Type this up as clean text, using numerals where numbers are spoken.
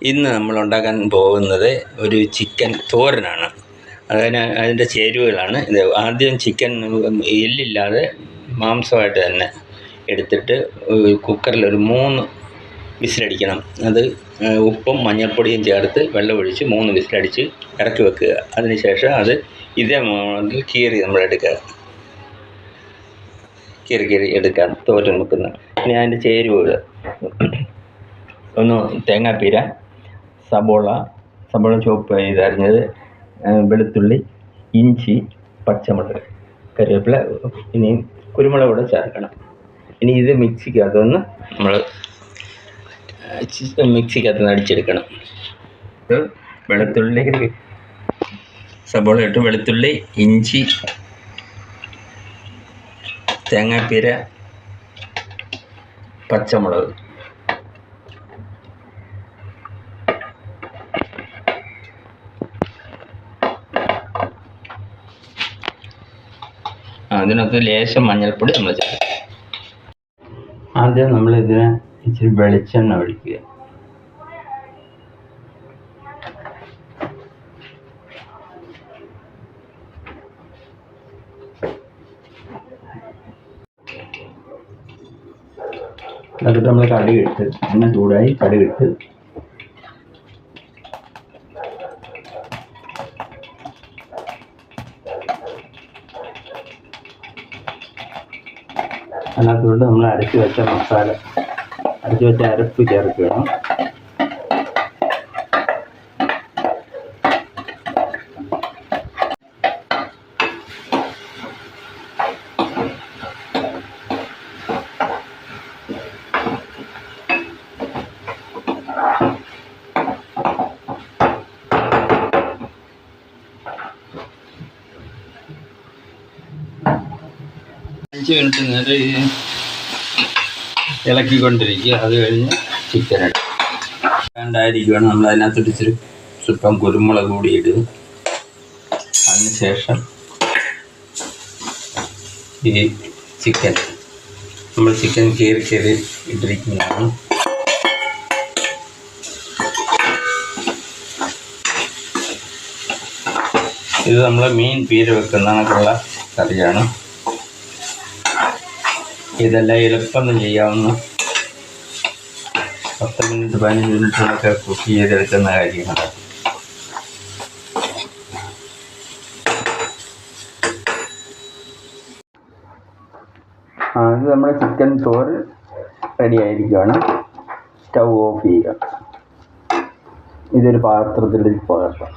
ഇന്ന് നമ്മൾ ഉണ്ടാക്കാൻ പോകുന്നത് ഒരു ചിക്കൻ തോരനാണ്. അതിൻ്റെ ചേരുവകളാണ് ഇത്. ആദ്യം ചിക്കൻ എല്ലില്ലാതെ മാംസമായിട്ട് തന്നെ എടുത്തിട്ട് കുക്കറിൽ ഒരു 3 വിസിലടിക്കണം. അത് ഉപ്പും മഞ്ഞൾപ്പൊടിയും ചേർത്ത് വെള്ളമൊഴിച്ച് 3 വിസിലടിച്ച് ഇറക്കി വെക്കുക. അതിനുശേഷം അത് ഇതേ മോഡൽ കീറി നമ്മളെടുക്കുക. കീറി എടുക്കാം തോരൻ വെക്കുന്ന. ഇനി അതിൻ്റെ ചേരുവകൾ: ഒന്ന് തേങ്ങാപ്പീര, സബോള ചുവപ്പ് ചെയ്തരിഞ്ഞത്, വെളുത്തുള്ളി, ഇഞ്ചി, പച്ചമുളക്, കറിവേപ്പില, ഇനി കുരുമുളക് കൂടെ ചേർക്കണം. ഇനി ഇത് മിക്സിക്കകത്തുനിന്ന് നമ്മൾ അടിച്ചെടുക്കണം. വെളുത്തുള്ളി, സബോള ഇട്ട് വെളുത്തുള്ളി, ഇഞ്ചി, തേങ്ങാപ്പീര, പച്ചമുളക്, അതിനകത്ത് ലേശം മഞ്ഞൾപ്പൊടി നമ്മൾ ചേർക്കും. ആദ്യം നമ്മളിതിന് ഇച്ചിരി വെളിച്ചെണ്ണ ഒഴിക്കുക. എന്നിട്ട് നമ്മൾ കടുകിട്ട്, എണ്ണ ചൂടായി കടുകിട്ട് അതിനകത്തോട്ട് നമ്മൾ അരച്ച് വെച്ച അരപ്പ് ചേർക്കണം. മിനിറ്റ് നേരം ഇളക്കിക്കൊണ്ടിരിക്കുക. അത് കഴിഞ്ഞ് ചിക്കൻ വേണ്ടായിരിക്കുകയാണ്. നമ്മൾ അതിനകത്തോട്ട് ഇച്ചിരി സ്വല്പം കുരുമുളക് കൂടി ഇടുക. അതിനുശേഷം ഈ ചിക്കൻ കീറി ഇട്ടിരിക്കുന്നതാണ്. ഇത് നമ്മൾ മീൻ പീര വെക്കുന്നതിനൊക്കെയുള്ള കറിയാണ്. ഇതെല്ലാം എളുപ്പം ചെയ്യാവുന്ന 10 മിനിറ്റ് 15 മിനിറ്റിനൊക്കെ കുക്ക് ചെയ്തെടുക്കുന്ന കാര്യമാണ്. ഇത് നമ്മുടെ ചിക്കൻ തോരൻ റെഡി ആയിരിക്കുകയാണ്. സ്റ്റൗ ഓഫ് ചെയ്യുക. ഇതൊരു പാത്രത്തിൽ പകർത്താം.